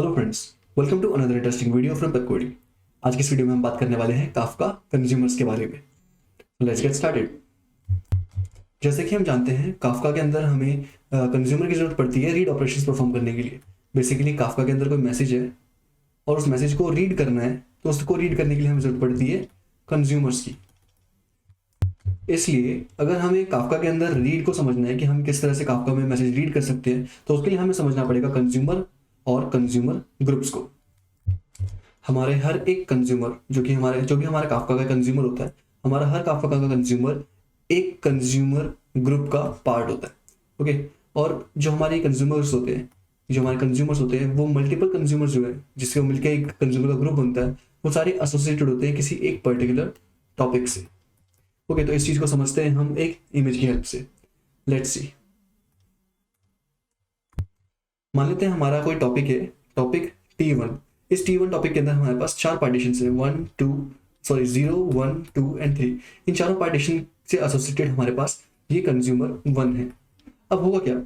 Hello friends, welcome to another interesting video from Pepcoding. आज की इस video में हम बात करने वाले हैं काफका कंज्यूमर्स के बारे में। Let's get started. जैसे कि हम जानते हैं काफका के अंदर हमें कंज्यूमर की जरूरत पड़ती है रीड ऑपरेशंस परफॉर्म करने के लिए। बेसिकली काफका के अंदर कोई मैसेज है और उस मैसेज को रीड करना है, तो उसको रीड करने के लिए हमें जरूरत पड़ती है कंज्यूमर्स की। इसलिए अगर हमें काफका के अंदर रीड को समझना है कि हम किस तरह से काफका में मैसेज रीड कर सकते हैं, तो उसके लिए हमें समझना पड़ेगा कंज्यूमर और कंज्यूमर ग्रुप्स को। हमारे हर एक कंज्यूमर जो कि हमारा काफका का कंज्यूमर होता है, हमारा हर काफका का कंज्यूमर एक कंज्यूमर ग्रुप का पार्ट होता है। ओके, और जो हमारे कंज्यूमर्स होते हैं वो मल्टीपल कंज्यूमर्स जो है जिससे मिलकर एक कंज्यूमर का ग्रुप बनता है, वो सारे एसोसिएटेड होते हैं किसी एक पर्टिकुलर टॉपिक से। ओके, तो इस चीज को समझते हैं हम एक इमेज की हेल्प से। लेट्स सी, मान लेते हैं हमारा कोई टॉपिक है, टॉपिक T1। इस T1 टॉपिक के अंदर हमारे पास 4 पार्टीशन है, 0, 1, 2 एंड 3। इन चारों पार्टीशन से एसोसिएटेड हमारे पास ये कंज्यूमर 1 है। अब होगा क्या,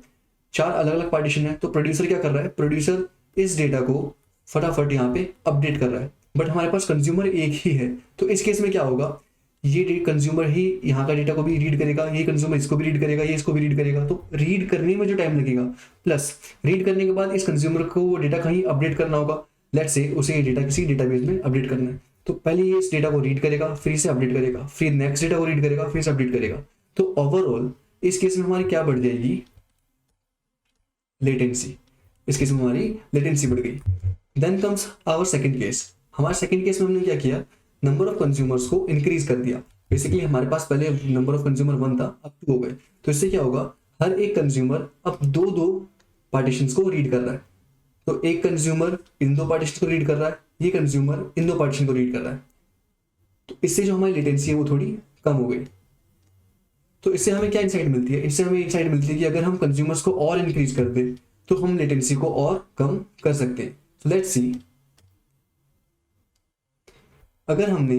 4 अलग अलग पार्टीशन है, तो प्रोड्यूसर क्या कर रहा है, प्रोड्यूसर इस डेटा को फटाफट यहाँ पे अपडेट कर रहा है। बट हमारे पास कंज्यूमर एक ही है, तो इस केस में क्या होगा, ये कंज्यूमर ही यहाँ का डेटा को भी रीड करेगा, ये कंज्यूमर इसको भी रीड करेगा, ये इसको भी रीड करेगा। तो रीड करने में जो टाइम लगेगा, प्लस रीड करने के बाद इस कंज्यूमर को वो डेटा कहीं अपडेट करना होगा। लेट्स से उसे ये डेटा किसी डेटाबेस में अपडेट करना है, तो पहले ये इस डेटा को रीड करेगा, फिर से अपडेट करेगा, फिर नेक्स्ट डेटा को रीड करेगा, फिर से अपडेट करेगा। तो ओवरऑल इस केस में हमारी क्या बढ़ जाएगी, लेटेंसी। इस केस में हमारी लेटेंसी बढ़ गई। Then comes our second case. हमारे सेकंड केस में हमने क्या किया, नंबर ऑफ कंज्यूमर्स को इंक्रीज कर दिया। बेसिकली हमारे पास पहले नंबर ऑफ कंज्यूमर 1 था, अब 2 हो गए। तो इससे क्या होगा, हर एक कंज्यूमर अब दो पार्टीशंस को रीड कर रहा है। तो एक कंज्यूमर इन 2 पार्टीशन को रीड कर रहा है, ये कंज्यूमर इन 2 पार्टीशन को रीड कर रहा है। तो इससे जो हमारी लेटेंसी है वो थोड़ी कम हो गई। तो इससे हमें क्या इंसाइट मिलती है, इससे हमें इंसाइट मिलती है कि अगर हम कंज्यूमर्स को और इंक्रीज कर दें तो हम लेटेंसी को और कम कर सकते हैं। लेट्स सी, अगर हमने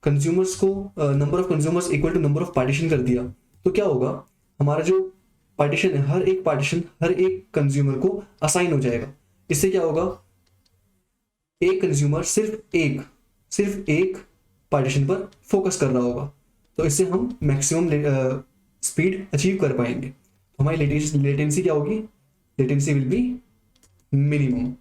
कंज्यूमर्स को number of consumers equal to number of partition कर दिया, तो क्या होगा, हमारा जो पार्टीशन है, हर एक पार्टीशन हर एक कंज्यूमर को असाइन हो जाएगा। इससे क्या होगा, एक कंज्यूमर सिर्फ एक पार्टीशन पर फोकस कर रहा होगा। तो इससे हम मैक्सिमम स्पीड अचीव कर पाएंगे। तो हमारी लेटेंसी क्या होगी, लेटेंसी विल बी मिनिमम।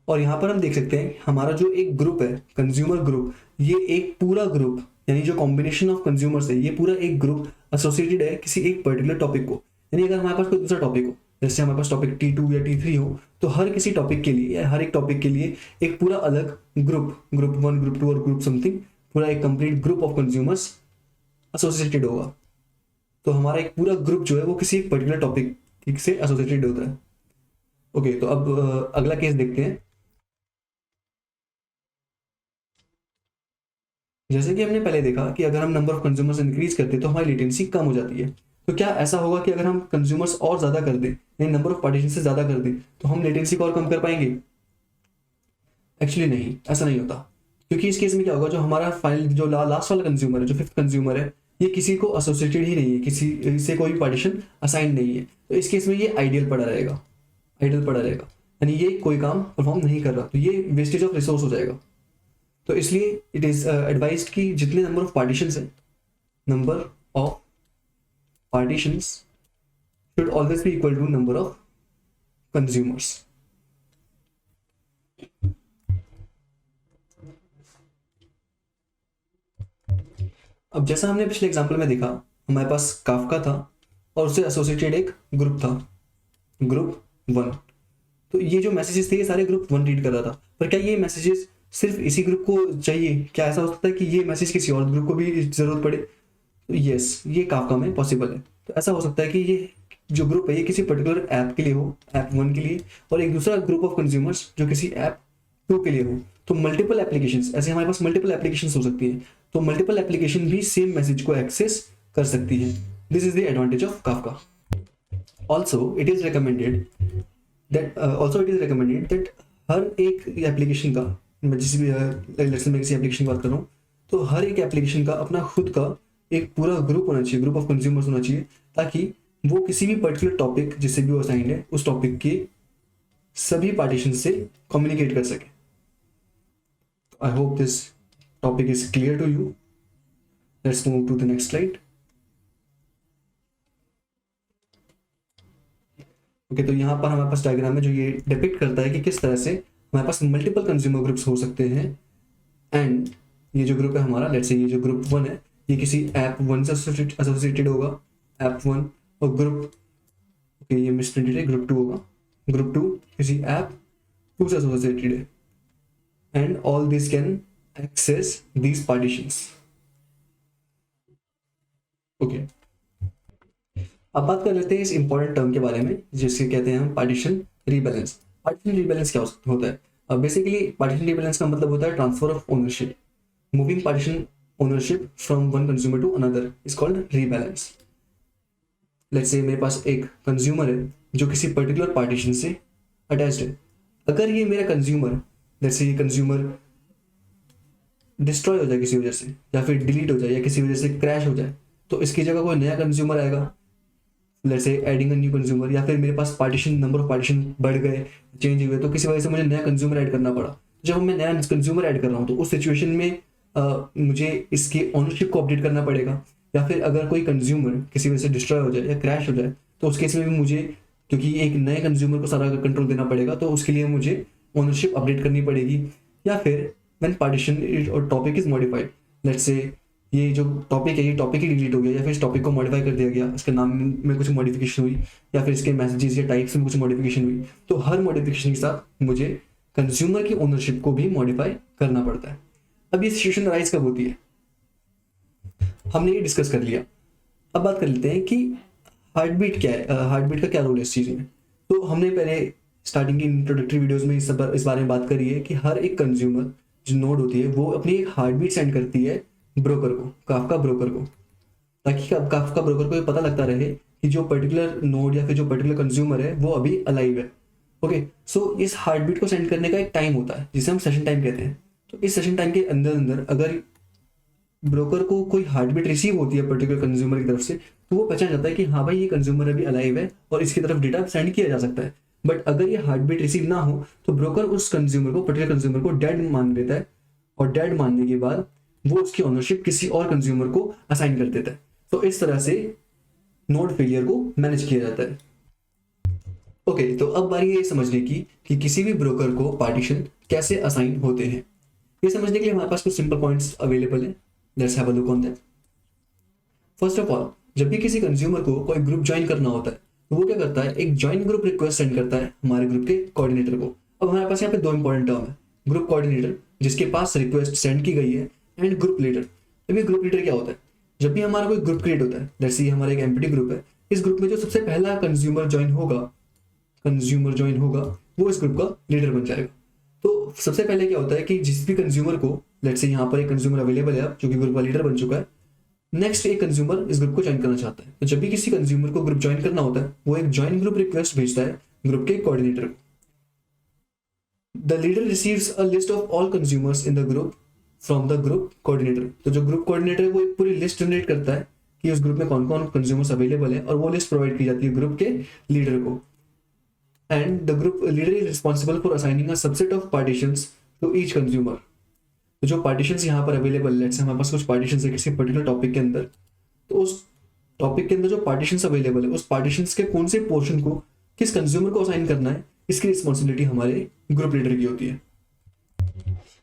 और यहाँ पर हम देख सकते हैं हमारा जो एक ग्रुप है, कंज्यूमर ग्रुप, ये एक पूरा ग्रुप, यानी जो कॉम्बिनेशन ऑफ कंज्यूमर्स है, ये पूरा एक ग्रुप एसोसिएटेड है किसी एक पर्टिकुलर टॉपिक को। यानी अगर हमारे पास कोई दूसरा टॉपिक हो, जैसे हमारे पास टॉपिक T2 या T3 हो, तो हर किसी टॉपिक के लिए या हर एक टॉपिक के लिए एक पूरा अलग ग्रुप 1, ग्रुप 2 और ग्रुप समथिंग, पूरा एक complete group of consumers associated होगा। तो हमारा एक पूरा ग्रुप जो है वो किसी एक पर्टिकुलर टॉपिक से एसोसिएटेड होता है। ओके, तो अब अगला केस देखते हैं। जैसे कि हमने पहले देखा कि अगर हम नंबर ऑफ कंज्यूमर्स इंक्रीज करते हैं तो हमारी लेटेंसी कम हो जाती है। तो क्या ऐसा होगा कि अगर हम कंज्यूमर्स और ज्यादा कर दें, यानी नंबर ऑफ पार्टीशन से ज्यादा कर दें, तो हम लेटेंसी को और कम कर पाएंगे? एक्चुअली नहीं, ऐसा नहीं होता। क्योंकि इस केस में क्या होगा, जो हमारा फाइनल जो लास्ट वाला कंज्यूमर है, जो 5th कंज्यूमर है, ये किसी को एसोसिएटेड ही नहीं है, किसी से कोई पार्टीशन असाइन नहीं है। तो इस केस में ये आइडियल पड़ा रहेगा, यानी ये कोई काम परफॉर्म नहीं कर रहा, तो ये वेस्टेज ऑफ रिसोर्स हो जाएगा। तो इसलिए इट इज एडवाइज्ड कि जितने नंबर ऑफ पार्टीशंस हैं, number of partitions should always be equal to number of consumers. अब जैसा हमने पिछले एग्जांपल में देखा, हमारे पास काफका था और उससे एसोसिएटेड एक ग्रुप था, ग्रुप 1। तो ये जो मैसेजेस थे ये सारे ग्रुप 1 रीड कर रहा था। पर क्या ये मैसेजेस सिर्फ इसी ग्रुप को चाहिए? क्या ऐसा हो सकता है कि ये मैसेज किसी और ग्रुप को भी जरूरत पड़े? तो यस, ये काफका में पॉसिबल है। तो ऐसा हो सकता है कि ये जो ग्रुप है ये किसी पर्टिकुलर ऐप के लिए हो, ऐप 1 के लिए, और एक दूसरा ग्रुप ऑफ कंज्यूमर्स जो किसी ऐप 2 के लिए हो। तो मल्टीपल एप्लीकेशंस, ऐसे हमारे पास मल्टीपल एप्लीकेशंस हो सकती है, तो मल्टीपल एप्लीकेशन भी सेम मैसेज को एक्सेस कर सकती है। This is the advantage of Kafka. Also it is recommended that हर एक एप्लीकेशन का, मैं जिस भी लेसन में किसी एप्लीकेशन की बात कर रहा हूँ, तो हर एक एप्लीकेशन का अपना खुद का एक पूरा ग्रुप होना चाहिए, ग्रुप ऑफ कंज्यूमर्स होना चाहिए, ताकि वो किसी भी पर्टिकुलर टॉपिक जिससे भी वो असाइंड है उस टॉपिक के सभी पार्टीशन से कम्युनिकेट कर सके। I hope this topic is clear to you. Let's move to the next slide. Okay, तो यहाँ पर हमारे पास डायग्राम है जो ये डिपिक्ट करता है कि किस तरह से हमारे पास मल्टीपल कंज्यूमर ग्रुप्स हो सकते हैं। एंड ये जो ग्रुप है हमारा, लेट्स से ये जो ग्रुप 1 है ये किसी ऐप 1 से एसोसिएटेड होगा, ऐप 1। और ग्रुप, ओके ये मिस प्रिंटेड है, ग्रुप 2 होगा, ग्रुप 2 किसी ऐप 2 से एसोसिएटेड है। And all this can access these partitions. Okay, अब बात कर लेते हैं इस इंपॉर्टेंट टर्म के बारे में जिसके कहते हैं हम पार्टीशन रीबैलेंस। पार्टीशन रीबैलेंस क्या होता है? अब बेसिकली पार्टीशन रीबैलेंस का मतलब होता है transfer of ownership, moving partition ownership from one consumer to another is called rebalance. Let's say मेरे पास एक कंज्यूमर है जो किसी पर्टिकुलर पार्टीशन से अटैच्ड है। अगर ये मेरा कंज्यूमर, लेट्स से ये कंज्यूमर डिस्ट्रॉय हो जाए किसी वजह से, या फिर डिलीट हो जाए, या किसी वजह से क्रैश हो जाए, तो इसकी जगह कोई नया कंज्यूमर आएगा, let's say adding a new consumer. या फिर मेरे पास पार्टीशन, नंबर ऑफ पार्टीशन बढ़ गए, चेंज हुए, तो किसी वजह से मुझे नया कंज्यूमर ऐड करना पड़ा। जब मैं नया कंज्यूमर ऐड कर रहा हूँ तो उस सिचुएशन में मुझे इसकी ओनरशिप को अपडेट करना पड़ेगा। या फिर अगर कोई कंज्यूमर किसी वजह से डिस्ट्रॉय हो जाए या क्रैश हो जाए तो उस केस में भी मुझे, क्योंकि एक नए कंज्यूमर को सारा कंट्रोल देना पड़ेगा, तो उसके लिए मुझे ओनरशिप अपडेट करनी पड़ेगी। या फिर व्हेन पार्टीशन और topic is modified, let's say ये जो टॉपिक है ये टॉपिक ही डिलीट हो गया, या फिर इस टॉपिक को मॉडिफाई कर दिया गया, इसके नाम में कुछ मॉडिफिकेशन हुई, या फिर इसके मैसेजेस या टाइप्स में कुछ मॉडिफिकेशन हुई, तो हर मॉडिफिकेशन के साथ मुझे कंज्यूमर की ओनरशिप को भी मॉडिफाई करना पड़ता है। अब ये सिचुएशन राइज कब होती है, हमने ये डिस्कस कर लिया। अब बात कर लेते हैं कि हार्ट बीट क्या है, हार्ट बीट का क्या रोल है इस चीज़ में। तो हमने पहले स्टार्टिंग की इंट्रोडक्टरी वीडियोस में इस बारे में बात करी है कि हर एक कंज्यूमर जो नोड होती है वो अपनी एक हार्ट बीट सेंड करती है ब्रोकर को, काफका ब्रोकर को, ताकि काफका ब्रोकर को ये पता लगता रहे कि जो पर्टिकुलर नोड या फिर जो पर्टिकुलर कंज्यूमर है वो अभी अलाइव है। ओके, सो इस हार्ट बीट को सेंड करने का एक टाइम होता है जिसे हम सेशन टाइम कहते हैं। तो इस सेशन टाइम के अंदर अंदर अगर ब्रोकर को कोई हार्ट बीट रिसीव होती है पर्टिकुलर कंज्यूमर की तरफ से, तो वो पहचान जाता है कि हाँ भाई ये कंज्यूमर अभी अलाइव है और इसकी तरफ डेटा सेंड किया जा सकता है। बट अगर ये हार्ट बीट रिसीव ना हो तो ब्रोकर उस कंज्यूमर को, पर्टिकुलर कंज्यूमर को डेड मान देता है, और डेड मानने के बाद वो उसकी ओनरशिप किसी और कंज्यूमर को असाइन कर देता है। तो इस तरह से नोड फेलियर को मैनेज किया जाता है। ओके, तो अब बारी है समझने की कि किसी भी ब्रोकर को पार्टीशन कैसे असाइन होते हैं। ये समझने के लिए हमारे पास कुछ सिंपल पॉइंट्स अवेलेबल हैं। Let's have a look on that. First of all, जब भी किसी कंज्यूमर को कोई ग्रुप ज्वाइन करना होता है तो वो क्या करता है, एक ज्वाइन ग्रुप रिक्वेस्ट सेंड करता है हमारे ग्रुप के कोऑर्डिनेटर को। अब हमारे पास यहाँ पे दो इंपॉर्टेंट टर्म है, ग्रुप कोऑर्डिनेटर जिसके पास रिक्वेस्ट सेंड की गई है, एंड ग्रुप लीडर। अब ये ग्रुप लीडर क्या होता है, जब भी हमारा कोई ग्रुप क्रिएट होता है, लेट्स से हमारा एक एम्प्टी ग्रुप है, इस ग्रुप में जो सबसे पहला कंज्यूमर ज्वाइन होगा वो इस ग्रुप का लीडर बन जाएगा। तो सबसे पहले क्या होता है कि जिस भी कंज्यूमर को, लेट्स से यहाँ पर एक कंज्यूमर अवेलेबल है जो कि ग्रुप का लीडर बन चुका है, नेक्स्ट एक कंज्यूमर इस ग्रुप को ज्वाइन करना चाहता है, तो जब भी किसी कंज्यूमर को ग्रुप ज्वाइन करना होता है वो एक ज्वाइन ग्रुप रिक्वेस्ट भेजता है ग्रुप के कोऑर्डिनेटर को। The leader receives a list of all consumers in the group from the group coordinator. तो जो ग्रुप कोऑर्डिनेटर है वो एक पूरी लिस्ट जनरेट करता है कि उस ग्रुप में कौन कौन कंज्यूमर्स अवेलेबल है, और वो लिस्ट प्रोवाइड की जाती है ग्रुप के लीडर को। And the group leader is responsible for assigning a subset of partitions to each consumer. तो जो पार्टीशंस यहाँ पर अवेलेबल, लेट्स से हमारे पास कुछ पार्टीशंस है किसी पर्टिकुलर टॉपिक के अंदर, तो उस टॉपिक के अंदर जो पार्टीशंस अवेलेबल है उस पार्टीशंस के कौन से पोर्शन को किस कंज्यूमर को असाइन करना है, इसकी रिस्पॉन्सिबिलिटी हमारे ग्रुप लीडर की होती है।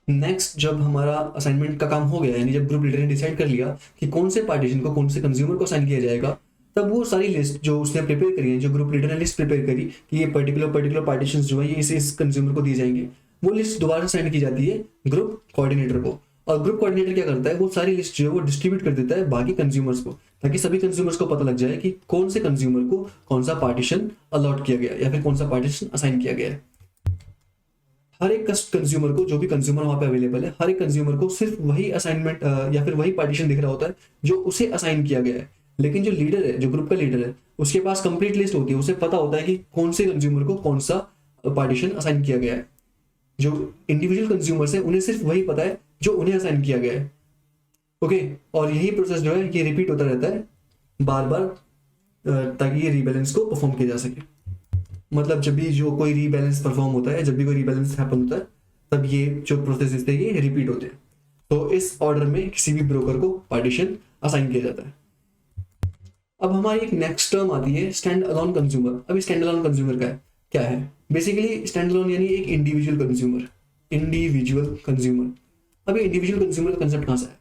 नेक्स्ट, जब हमारा असाइनमेंट का काम हो गया, यानी जब ग्रुप लीडर ने डिसाइड कर लिया कि कौन से पार्टीशन को कौन से कंज्यूमर को असाइन किया जाएगा, तब वो सारी लिस्ट जो उसने प्रिपेयर करी है, जो ग्रुप लीडर ने लिस्ट प्रिपेयर करी कि ये पर्टिकुलर पार्टीशंस जो है ये इस कंज्यूमर को दिए जाएंगे, वो लिस्ट दोबारा सेंड की जाती है ग्रुप कोऑर्डिनेटर को। और ग्रुप कोऑर्डिनेटर क्या करता है, वो सारी लिस्ट जो है वो डिस्ट्रीब्यूट कर देता है बाकी कंज्यूमर्स को, ताकि सभी कंज्यूमर्स को पता लग जाए कि कौन से कंज्यूमर को कौन सा पार्टीशन अलॉट किया गया या फिर कौन सा पार्टीशन असाइन किया गया है। हर एक कंज्यूमर को, जो भी कंज्यूमर वहां पे अवेलेबल है, हर एक कंज्यूमर को सिर्फ वही असाइनमेंट या फिर वही पार्टीशन दिख रहा होता है जो उसे असाइन किया गया है। लेकिन जो लीडर है, जो ग्रुप का लीडर है, उसके पास कंप्लीट लिस्ट होती है, उसे पता होता है कि कौन से कंज्यूमर को कौन सा पार्टीशन असाइन किया गया है। जो इंडिविजुअल कंज्यूमर्स है उन्हें सिर्फ वही पता है जो उन्हें असाइन किया गया है। ओके, और यही प्रोसेस जो है ये रिपीट होता रहता है बार बार ताकि ये रीबैलेंस को परफॉर्म किया जा सके। मतलब जब भी जो कोई रीबैलेंस परफॉर्म होता है, जब भी कोई रीबैलेंस हैपन होता है, तब ये जो प्रोसेस थे ये रिपीट होते हैं। तो इस ऑर्डर में किसी भी ब्रोकर को पार्टीशन असाइन किया जाता है। अब हमारी एक नेक्स्ट टर्म आती है स्टैंड अलोन कंज्यूमर। अभी स्टैंड अलोन कंज्यूमर का है क्या है? बेसिकली स्टैंड अलोन यानी एक इंडिविजुअल कंज्यूमर। इंडिविजुअल कंज्यूमर, अभी इंडिविजुअल कंज्यूमर का कंसेप्ट कहाँ से है?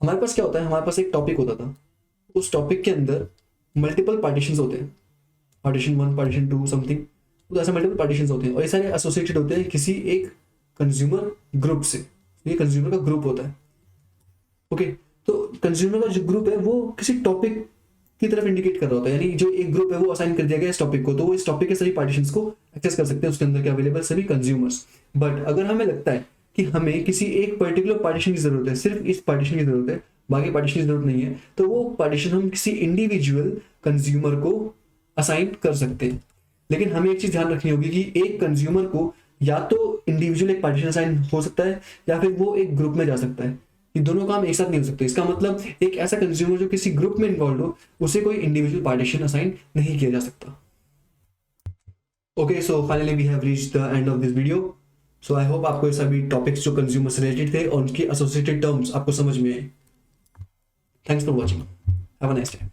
हमारे पास क्या होता है, हमारे पास एक टॉपिक होता था, उस टॉपिक के अंदर मल्टीपल पार्टीशंस होते हैं, पार्टीशन 1, पार्टीशन 2 समथिंग, तो ऐसे मल्टीपल पार्टीशंस होते हैं और ये सारे एसोसिएटेड होते हैं किसी एक कंज्यूमर ग्रुप से। ये कंज्यूमर का ग्रुप होता है। ओके, तो कंज्यूमर का जो ग्रुप है वो किसी टॉपिक की तरफ इंडिकेट कर रहा होता है, यानी जो एक ग्रुप है वो असाइन कर दिया गया इस टॉपिक को, तो वो इस टॉपिक के सभी पार्टीशंस को एक्सेस कर सकते हैं, उसके अंदर के अवेलेबल सभी कंज्यूमर्स। बट अगर हमें लगता है कि हमें किसी एक पर्टिकुलर पार्टीशन की जरूरत है, सिर्फ इस पार्टीशन की जरूरत है, बाकी पार्टीशन की जरूरत नहीं है, तो वो पार्टीशन हम किसी इंडिविजुअल कंज्यूमर को असाइन कर सकते हैं। लेकिन हमें एक चीज ध्यान रखनी होगी कि एक कंज्यूमर को या तो इंडिविजुअल एक पार्टीशन असाइन हो सकता है या फिर वो एक ग्रुप में जा सकता है। ये दोनों काम एक साथ नहीं हो सकते। इसका मतलब एक ऐसा कंज्यूमर जो किसी ग्रुप में इन्वॉल्व हो, उसे कोई इंडिविजुअल पार्टीशन असाइन नहीं किया जा सकता। Okay, so finally we have reached the end of this video. So I hope आपको ये सभी टॉपिक्स जो कंज्यूमर से रिलेटेड थे और उनकी एसोसिएटेड टर्म्स आपको समझ में आए। Thanks for watching, have a nice day.